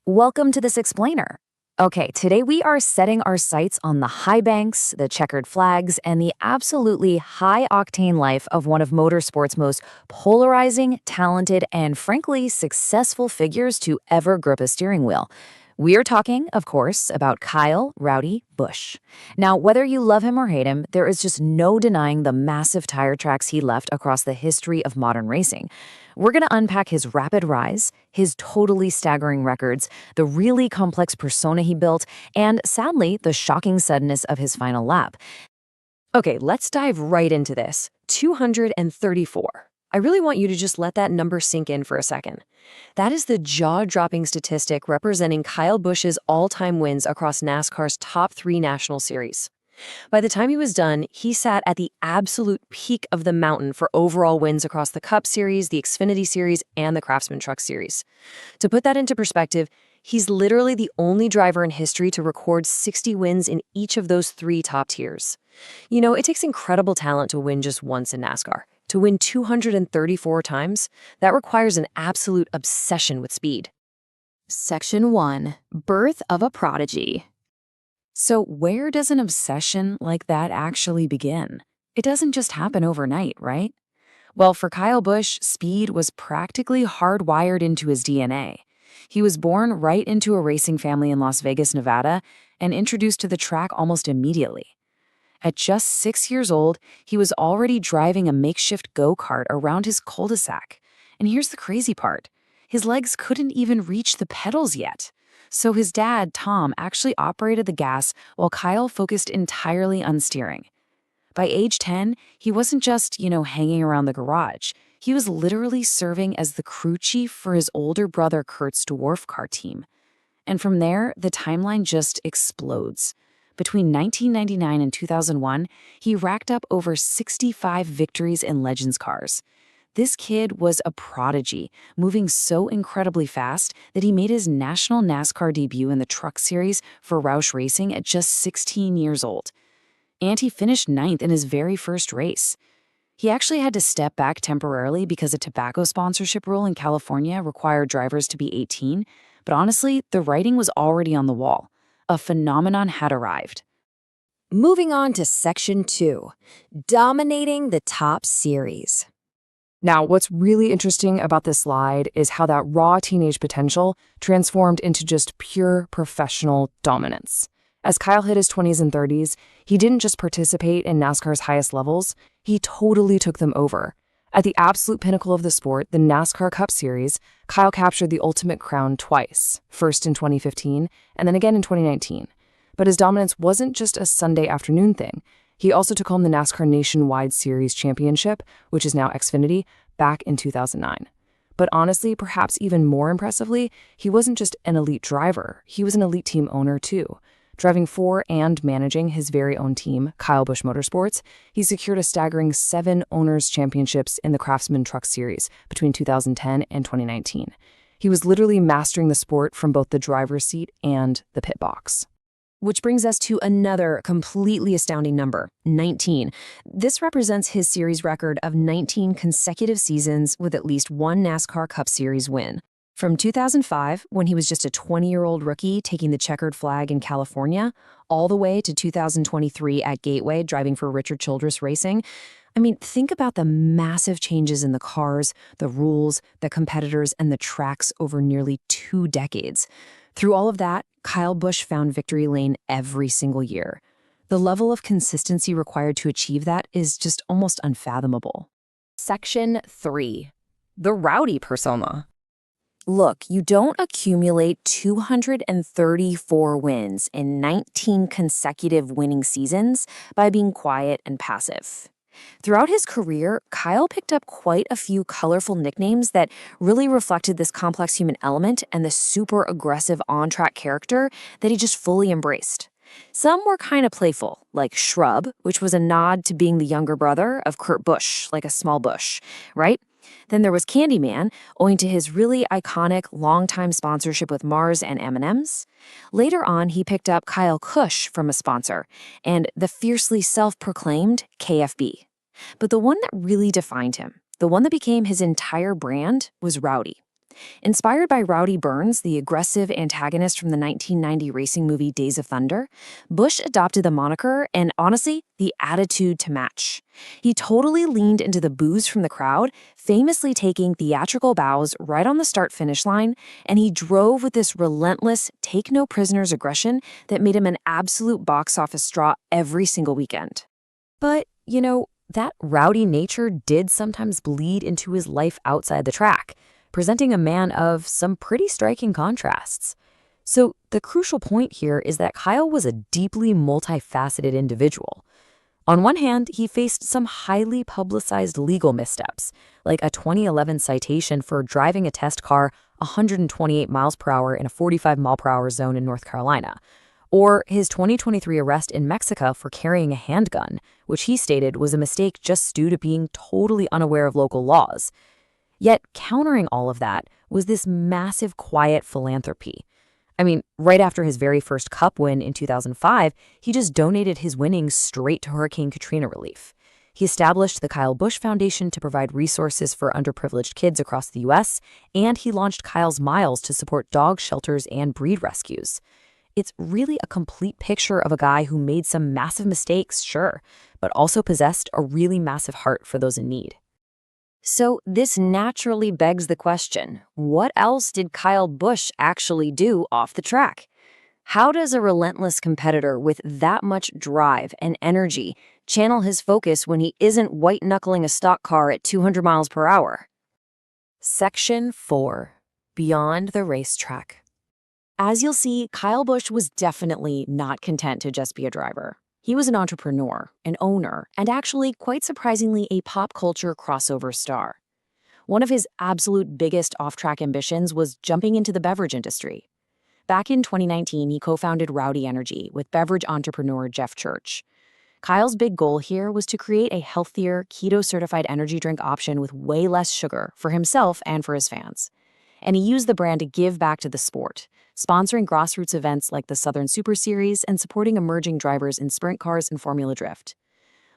Welcome to this explainer. Okay, today we are setting our sights on the high banks, the checkered flags, and the absolutely high-octane life of one of motorsport's most polarizing, talented, and frankly successful figures to ever grip a steering wheel. We are talking, of course, about Kyle "Rowdy" Busch. Now, whether you love him or hate him, there is just no denying the massive tire tracks he left across the history of modern racing. We're going to unpack his rapid rise, his totally staggering records, the really complex persona he built, and sadly, the shocking suddenness of his final lap. Okay, let's dive right into this. 234. I really want you to just let that number sink in for a second. That is the jaw-dropping statistic representing Kyle Busch's all-time wins across NASCAR's top 3 national series. By the time he was done, he sat at the absolute peak of the mountain for overall wins across the Cup Series, the Xfinity Series, and the Craftsman Truck Series. To put that into perspective, he's literally the only driver in history to record 60 wins in each of those 3 top tiers. You know, it takes incredible talent to win just once in NASCAR. To win 234 times, that requires an absolute obsession with speed. Section 1. Birth of a Prodigy. So where does an obsession like that actually begin? It doesn't just happen overnight, right? Well, for Kyle Busch, speed was practically hardwired into his DNA. He was born right into a racing family in Las Vegas, Nevada, and introduced to the track almost immediately. At just 6 years old, he was already driving a makeshift go-kart around his cul-de-sac. And here's the crazy part. His legs couldn't even reach the pedals yet. So his dad, Tom, actually operated the gas while Kyle focused entirely on steering. By age 10, he wasn't just, hanging around the garage. He was literally serving as the crew chief for his older brother Kurt's dwarf car team. And from there, the timeline just explodes. Between 1999 and 2001, he racked up over 65 victories in Legends cars. This kid was a prodigy, moving so incredibly fast that he made his national NASCAR debut in the Truck Series for Roush Racing at just 16 years old. And he finished 9th in his very first race. He actually had to step back temporarily because a tobacco sponsorship rule in California required drivers to be 18, but honestly, the writing was already on the wall. A phenomenon had arrived. Moving on to Section 2, dominating the top series. Now, what's really interesting about this slide is how that raw teenage potential transformed into just pure professional dominance. As Kyle hit his 20s and 30s, he didn't just participate in NASCAR's highest levels, he totally took them over. At the absolute pinnacle of the sport, the NASCAR Cup Series, Kyle captured the ultimate crown twice, first in 2015 and then again in 2019. But his dominance wasn't just a Sunday afternoon thing. He also took home the NASCAR Nationwide Series Championship, which is now Xfinity, back in 2009. But honestly, perhaps even more impressively, he wasn't just an elite driver, he was an elite team owner too. Driving for and managing his very own team, Kyle Busch Motorsports, he secured a staggering 7 owners' championships in the Craftsman Truck Series between 2010 and 2019. He was literally mastering the sport from both the driver's seat and the pit box. Which brings us to another completely astounding number, 19. This represents his series record of 19 consecutive seasons with at least one NASCAR Cup Series win. From 2005, when he was just a 20-year-old rookie taking the checkered flag in California, all the way to 2023 at Gateway driving for Richard Childress Racing. I mean, think about the massive changes in the cars, the rules, the competitors, and the tracks over nearly 2 decades. Through all of that, Kyle Busch found victory lane every single year. The level of consistency required to achieve that is just almost unfathomable. Section 3. The Rowdy persona. Look, you don't accumulate 234 wins in 19 consecutive winning seasons by being quiet and passive. Throughout his career, Kyle picked up quite a few colorful nicknames that really reflected this complex human element and the super aggressive on-track character that he just fully embraced. Some were kind of playful, like Shrub, which was a nod to being the younger brother of Kurt Busch, like a small bush, right? Then there was Candyman, owing to his really iconic long-time sponsorship with Mars and M&M's. Later on, he picked up Kyle Kush from a sponsor, and the fiercely self-proclaimed KFB. But the one that really defined him, the one that became his entire brand, was Rowdy. Inspired by Rowdy Burns, the aggressive antagonist from the 1990 racing movie Days of Thunder, Busch adopted the moniker and, honestly, the attitude to match. He totally leaned into the boos from the crowd, famously taking theatrical bows right on the start-finish line, and he drove with this relentless, take-no-prisoners aggression that made him an absolute box office draw every single weekend. But, that rowdy nature did sometimes bleed into his life outside the track, presenting a man of some pretty striking contrasts. So the crucial point here is that Kyle was a deeply multifaceted individual. On one hand, he faced some highly publicized legal missteps, like a 2011 citation for driving a test car 128 miles per hour in a 45 mile per hour zone in North Carolina, or his 2023 arrest in Mexico for carrying a handgun, which he stated was a mistake just due to being totally unaware of local laws. Yet countering all of that was this massive quiet philanthropy. I mean, right after his very first Cup win in 2005, he just donated his winnings straight to Hurricane Katrina relief. He established the Kyle Busch Foundation to provide resources for underprivileged kids across the U.S., and he launched Kyle's Miles to support dog shelters and breed rescues. It's really a complete picture of a guy who made some massive mistakes, sure, but also possessed a really massive heart for those in need. So this naturally begs the question, what else did Kyle Busch actually do off the track? How does a relentless competitor with that much drive and energy channel his focus when he isn't white-knuckling a stock car at 200 miles per hour? Section 4. Beyond the Racetrack. As you'll see, Kyle Busch was definitely not content to just be a driver. He was an entrepreneur, an owner, and actually, quite surprisingly, a pop culture crossover star. One of his absolute biggest off-track ambitions was jumping into the beverage industry. Back in 2019, he co-founded Rowdy Energy with beverage entrepreneur Jeff Church. Kyle's big goal here was to create a healthier, keto-certified energy drink option with way less sugar for himself and for his fans. And he used the brand to give back to the sport, sponsoring grassroots events like the Southern Super Series and supporting emerging drivers in sprint cars and Formula Drift.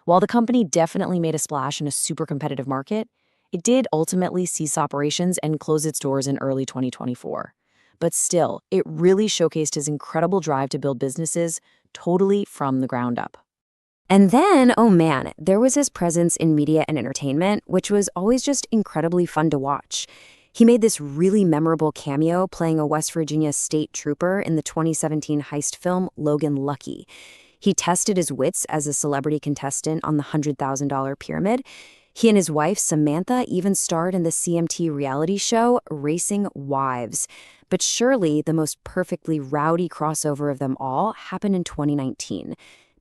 While the company definitely made a splash in a super competitive market, it did ultimately cease operations and close its doors in early 2024. But still, it really showcased his incredible drive to build businesses totally from the ground up. And then, oh man, there was his presence in media and entertainment, which was always just incredibly fun to watch. He made this really memorable cameo playing a West Virginia state trooper in the 2017 heist film Logan Lucky. He tested his wits as a celebrity contestant on the $100,000 pyramid. He and his wife, Samantha, even starred in the CMT reality show Racing Wives. But surely the most perfectly rowdy crossover of them all happened in 2019.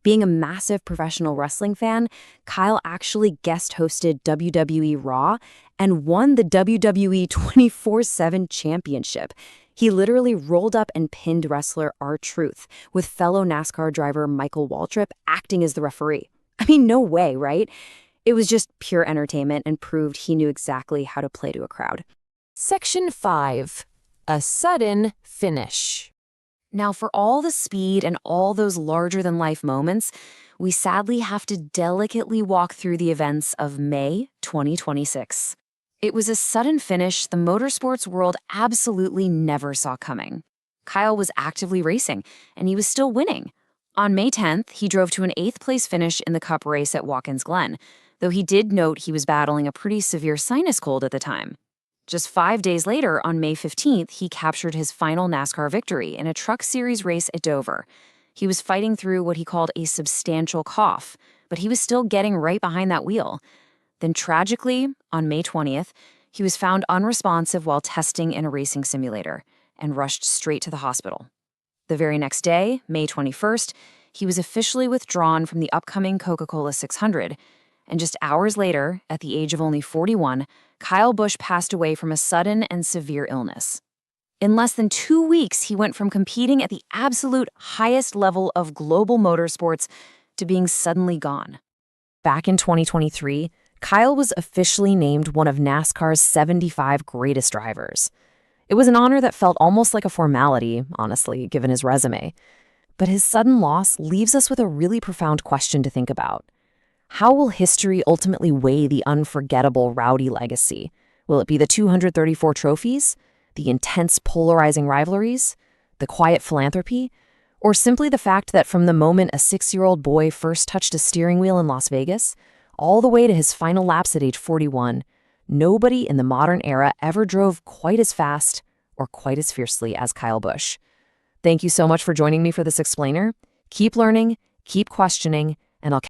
Being a massive professional wrestling fan, Kyle actually guest-hosted WWE Raw and won the WWE 24/7 Championship. He literally rolled up and pinned wrestler R-Truth, with fellow NASCAR driver Michael Waltrip acting as the referee. I mean, no way, right? It was just pure entertainment and proved he knew exactly how to play to a crowd. Section 5. A sudden finish. Now, for all the speed and all those larger-than-life moments, we sadly have to delicately walk through the events of May 2026. It was a sudden finish the motorsports world absolutely never saw coming. Kyle was actively racing, and he was still winning. On May 10th, he drove to an 8th-place finish in the Cup race at Watkins Glen, though he did note he was battling a pretty severe sinus cold at the time. Just 5 days later, on May 15th, he captured his final NASCAR victory in a Truck Series race at Dover. He was fighting through what he called a substantial cough, but he was still getting right behind that wheel. Then tragically, on May 20th, he was found unresponsive while testing in a racing simulator and rushed straight to the hospital. The very next day, May 21st, he was officially withdrawn from the upcoming Coca-Cola 600, and just hours later, at the age of only 41, Kyle Busch passed away from a sudden and severe illness. In less than 2 weeks, he went from competing at the absolute highest level of global motorsports to being suddenly gone. Back in 2023, Kyle was officially named one of NASCAR's 75 greatest drivers. It was an honor that felt almost like a formality, honestly, given his resume. But his sudden loss leaves us with a really profound question to think about. How will history ultimately weigh the unforgettable Rowdy legacy? Will it be the 234 trophies? the intense polarizing rivalries, the quiet philanthropy, or simply the fact that from the moment a 6-year-old boy first touched a steering wheel in Las Vegas, all the way to his final laps at age 41, nobody in the modern era ever drove quite as fast or quite as fiercely as Kyle Busch. Thank you so much for joining me for this explainer. Keep learning, keep questioning, and I'll